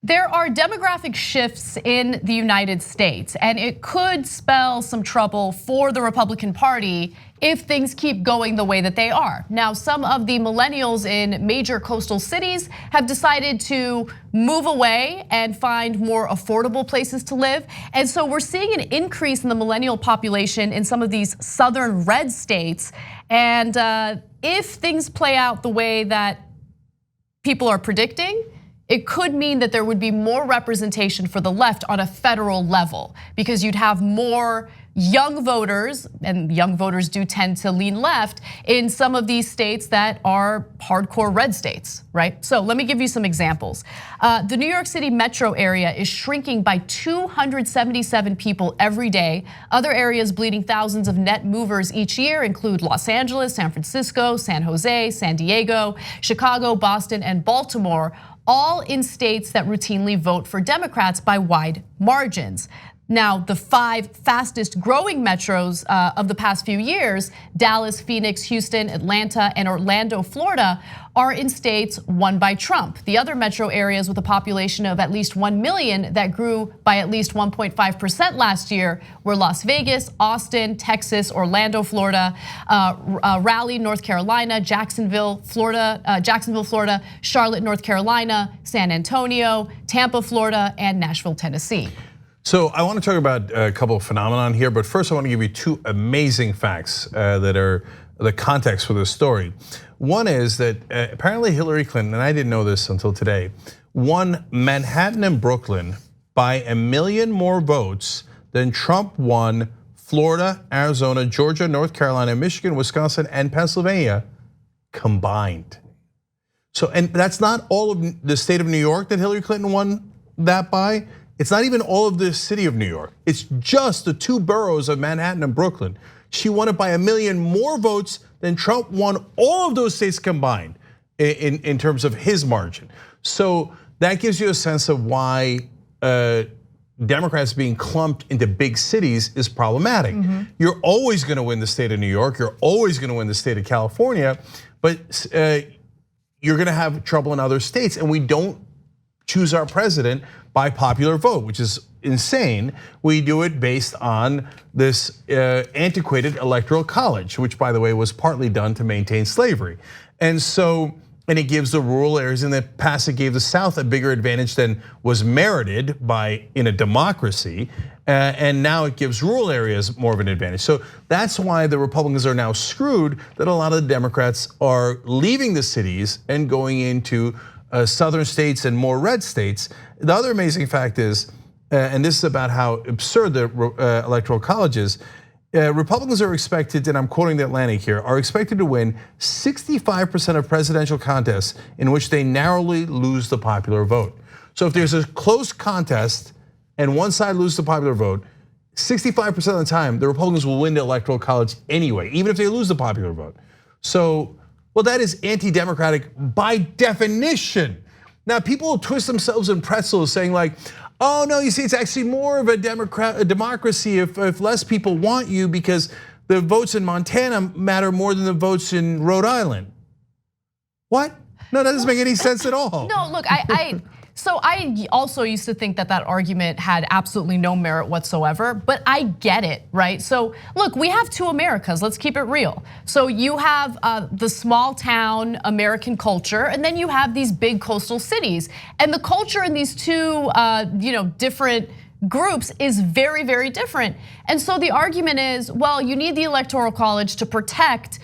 There are demographic shifts in the United States, and it could spell some trouble for the Republican Party if things keep going the way that they are. Now, some of the millennials in major coastal cities have decided to move away and find more affordable places to live. And so we're seeing an increase in the millennial population in some of these southern red states. And if things play out the way that people are predicting, it could mean that there would be more representation for the left on a federal level because you'd have more young voters, and young voters do tend to lean left in some of these states that are hardcore red states, right? So let me give you some examples. The New York City metro area is shrinking by 277 people every day. Other areas bleeding thousands of net movers each year include Los Angeles, San Francisco, San Jose, San Diego, Chicago, Boston, and Baltimore, all in states that routinely vote for Democrats by wide margins. Now, the 5 fastest growing metros of the past few years, Dallas, Phoenix, Houston, Atlanta, and Orlando, Florida, are in states won by Trump. The other metro areas with a population of at least 1 million that grew by at least 1.5% last year were Las Vegas, Austin, Texas, Orlando, Florida, Raleigh, North Carolina, Jacksonville, Florida, Charlotte, North Carolina, San Antonio, Tampa, Florida, and Nashville, Tennessee. So I want to talk about a couple of phenomenon here, but first I want to give you 2 amazing facts that are the context for this story. One is that apparently Hillary Clinton, and I didn't know this until today, won Manhattan and Brooklyn by 1 million more votes than Trump won Florida, Arizona, Georgia, North Carolina, Michigan, Wisconsin, and Pennsylvania combined. So, and that's not all of the state of New York that Hillary Clinton won that by. It's not even all of the city of New York. It's just the 2 boroughs of Manhattan and Brooklyn. She won it by 1 million more votes than Trump won all of those states combined in terms of his margin. So that gives you a sense of why Democrats being clumped into big cities is problematic. You're always gonna win the state of New York, you're always gonna win the state of California, but you're gonna have trouble in other states, and we don't choose our president by popular vote, which is insane. We do it based on this antiquated electoral college, which by the way was partly done to maintain slavery. And so, and it gives the rural areas in the past, it gave the South a bigger advantage than was merited in a democracy. And now it gives rural areas more of an advantage. So that's why the Republicans are now screwed, that a lot of the Democrats are leaving the cities and going into southern states and more red states. The other amazing fact is, and this is about how absurd the electoral college is, Republicans are expected, and I'm quoting the Atlantic here, are expected to win 65% of presidential contests in which they narrowly lose the popular vote. So if there's a close contest and one side loses the popular vote, 65% of the time, the Republicans will win the electoral college anyway, even if they lose the popular vote. So, well, that is anti-democratic by definition. Now, people will twist themselves in pretzels saying like, oh no, you see, it's actually more of a democracy if less people want you because the votes in Montana matter more than the votes in Rhode Island. What? No, that doesn't make any sense at all. No, look, so I also used to think that that argument had absolutely no merit whatsoever, but I get it, right? So look, we have 2 Americas, let's keep it real. So you have the small town American culture, and then you have these big coastal cities. And the culture in these 2 different groups is very, very different. And so the argument is, well, you need the electoral college to protect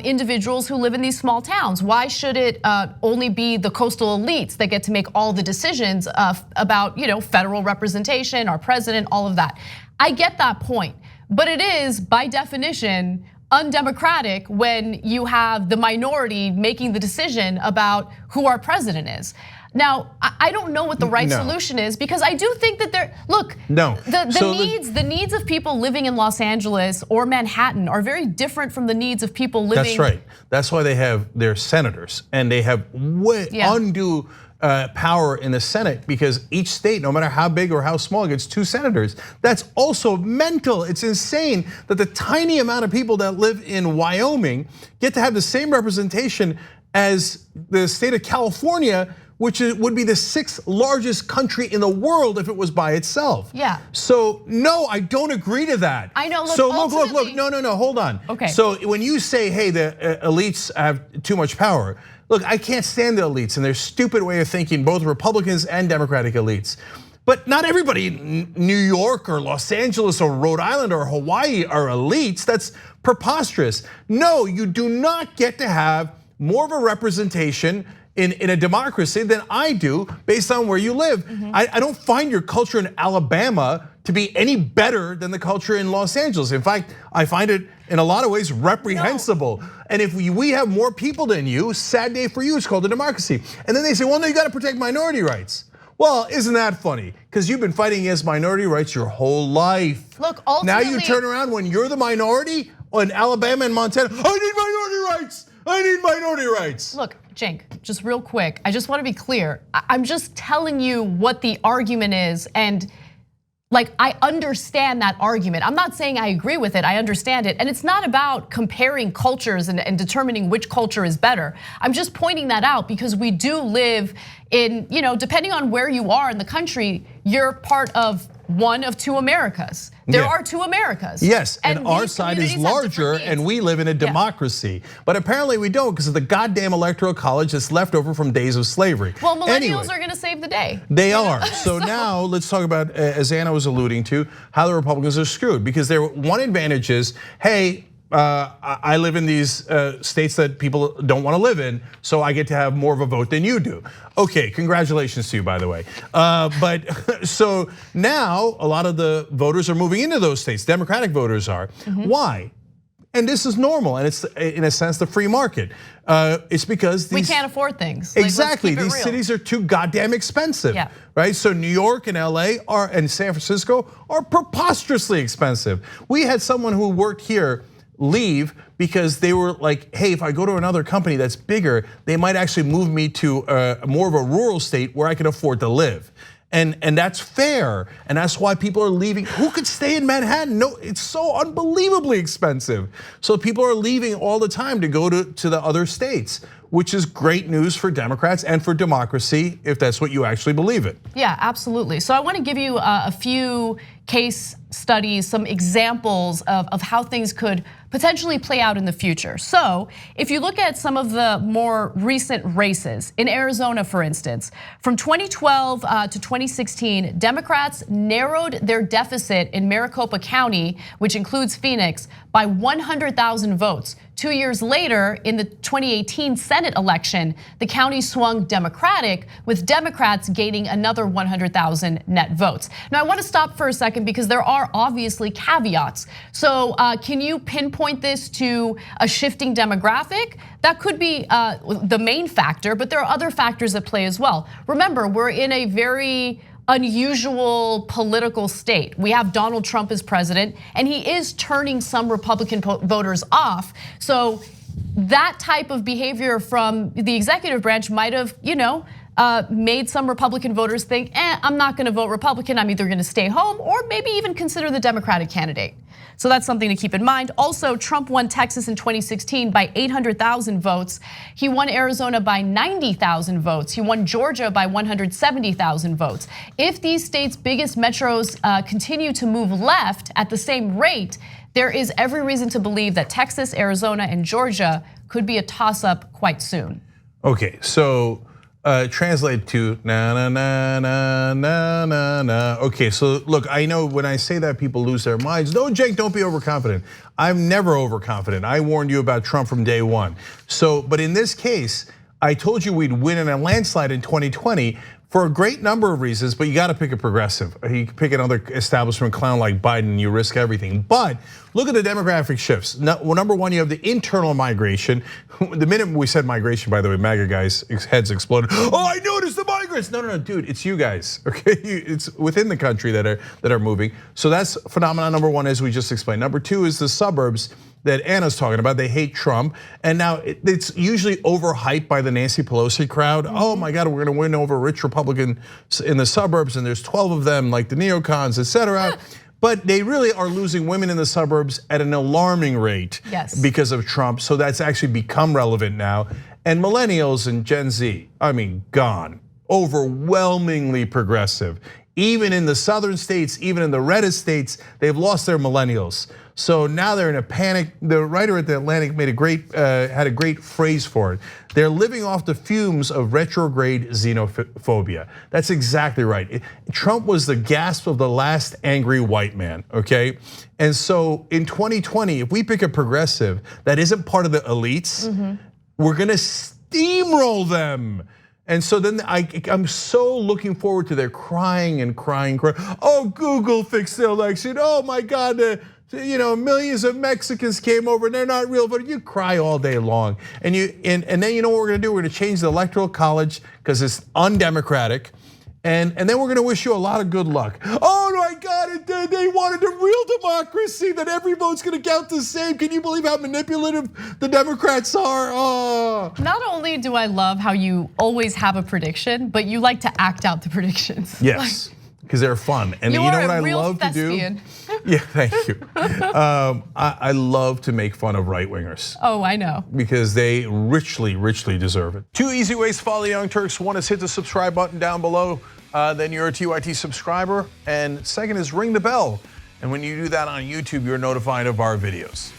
individuals who live in these small towns. Why should it only be the coastal elites that get to make all the decisions about federal representation, our president, all of that? I get that point, but it is by definition undemocratic when you have the minority making the decision about who our president is. Now, I don't know what the right solution is because I do think that the needs of people living in Los Angeles or Manhattan are very different from the needs of people living. That's right. That's why they have their senators and they have undue power in the Senate because each state, no matter how big or how small, gets 2 senators. That's also mental. It's insane that the tiny amount of people that live in Wyoming get to have the same representation as the state of California, which would be the 6th largest country in the world if it was by itself. Yeah. So no, I don't agree to that. I know. Look, so look. No. Hold on. Okay. So when you say, hey, the elites have too much power, look, I can't stand the elites and their stupid way of thinking, both Republicans and Democratic elites. But not everybody in New York or Los Angeles or Rhode Island or Hawaii are elites. That's preposterous. No, you do not get to have more of a representation in a democracy than I do based on where you live. I don't find your culture in Alabama to be any better than the culture in Los Angeles. In fact, I find it in a lot of ways reprehensible. No. And if we have more people than you, sad day for you, it's called a democracy. And then they say, well, no, you gotta protect minority rights. Well, isn't that funny? Because you've been fighting against minority rights your whole life. Look, ultimately, now you turn around when you're the minority in Alabama and Montana, I need minority rights. I need minority rights. Look, Cenk, just real quick, I just want to be clear. I'm just telling you what the argument is, and like, I understand that argument. I'm not saying I agree with it, I understand it. And it's not about comparing cultures and determining which culture is better. I'm just pointing that out because we do live in, depending on where you are in the country, you're part of one of two Americas. There are two Americas. Yes, and our side is larger and we live in a democracy. But apparently we don't because of the goddamn electoral college that's left over from days of slavery. Well, millennials are gonna save the day. They are. So now let's talk about, as Anna was alluding to, how the Republicans are screwed. Because their one advantage is, hey, I live in these states that people don't want to live in, so I get to have more of a vote than you do. Okay, congratulations to you, by the way. But so now a lot of the voters are moving into those states. Democratic voters are. Why? And this is normal, and it's in a sense the free market. It's because we can't afford things. Exactly, these cities are too goddamn expensive, right? So New York and LA and San Francisco are preposterously expensive. We had someone who worked here leave because they were like, hey, if I go to another company that's bigger, they might actually move me to more of a rural state where I can afford to live. And that's fair, and that's why people are leaving. Who could stay in Manhattan? No, it's so unbelievably expensive. So people are leaving all the time to go to the other states, which is great news for Democrats and for democracy, if that's what you actually believe it. Yeah, absolutely. So I want to give you a few case studies, some examples of how things could potentially play out in the future. So if you look at some of the more recent races, in Arizona, for instance, from 2012 to 2016, Democrats narrowed their deficit in Maricopa County, which includes Phoenix, by 100,000 votes. 2 years later, in the 2018 Senate election, the county swung Democratic, with Democrats gaining another 100,000 net votes. Now, I want to stop for a second because there are obviously caveats. So can you pinpoint this to a shifting demographic? That could be the main factor, but there are other factors at play as well. Remember, we're in a very unusual political state. We have Donald Trump as president, and he is turning some Republican voters off. So that type of behavior from the executive branch might have, made some Republican voters think, I'm not gonna vote Republican, I'm either gonna stay home or maybe even consider the Democratic candidate. So that's something to keep in mind. Also, Trump won Texas in 2016 by 800,000 votes. He won Arizona by 90,000 votes. He won Georgia by 170,000 votes. If these states' biggest metros continue to move left at the same rate, there is every reason to believe that Texas, Arizona, and Georgia could be a toss-up quite soon. Okay, so translate to na na na na na na na. Okay, so look, I know when I say that people lose their minds. No, Cenk, don't be overconfident. I'm never overconfident. I warned you about Trump from day one. So, but in this case, I told you we'd win in a landslide in 2020 for a great number of reasons, but you gotta pick a progressive. You can pick another establishment clown like Biden, you risk everything. But look at the demographic shifts. Number one, you have the internal migration. The minute we said migration, by the way, MAGA guys' heads exploded. Oh, I noticed the migrants. No, dude, it's you guys, okay? It's within the country that are moving. So that's phenomenon number one, as we just explained. Number two is the suburbs that Anna's talking about. They hate Trump, and now it's usually overhyped by the Nancy Pelosi crowd. Oh my God, we're gonna win over rich Republicans in the suburbs, and there's 12 of them, like the neocons, etc. But they really are losing women in the suburbs at an alarming rate because of Trump. So that's actually become relevant now. And millennials and Gen Z, I mean, gone. overwhelmingly progressive. Even in the southern states, even in the reddest states, they've lost their millennials. So now they're in a panic. The writer at The Atlantic had a great phrase for it. They're living off the fumes of retrograde xenophobia. That's exactly right. Trump was the gasp of the last angry white man, okay? And so in 2020, if we pick a progressive that isn't part of the elites, we're gonna steamroll them. And so then I'm so looking forward to their crying and crying. Oh, Google fixed the election. Oh my God, millions of Mexicans came over and they're not real voters. You cry all day long. And then you know what we're gonna do? We're gonna change the electoral college because it's undemocratic. And then we're gonna wish you a lot of good luck. Oh my God, they wanted a real democracy that every vote's gonna count the same. Can you believe how manipulative the Democrats are? Oh. Not only do I love how you always have a prediction, but you like to act out the predictions. Yes, because they're fun. And you know what I love to do? Yeah, thank you. I love to make fun of right-wingers. Oh, I know. Because they richly, richly deserve it. 2 easy ways to follow the Young Turks. One is hit the subscribe button down below. Then you're a TYT subscriber. And second is ring the bell. And when you do that on YouTube, you're notified of our videos.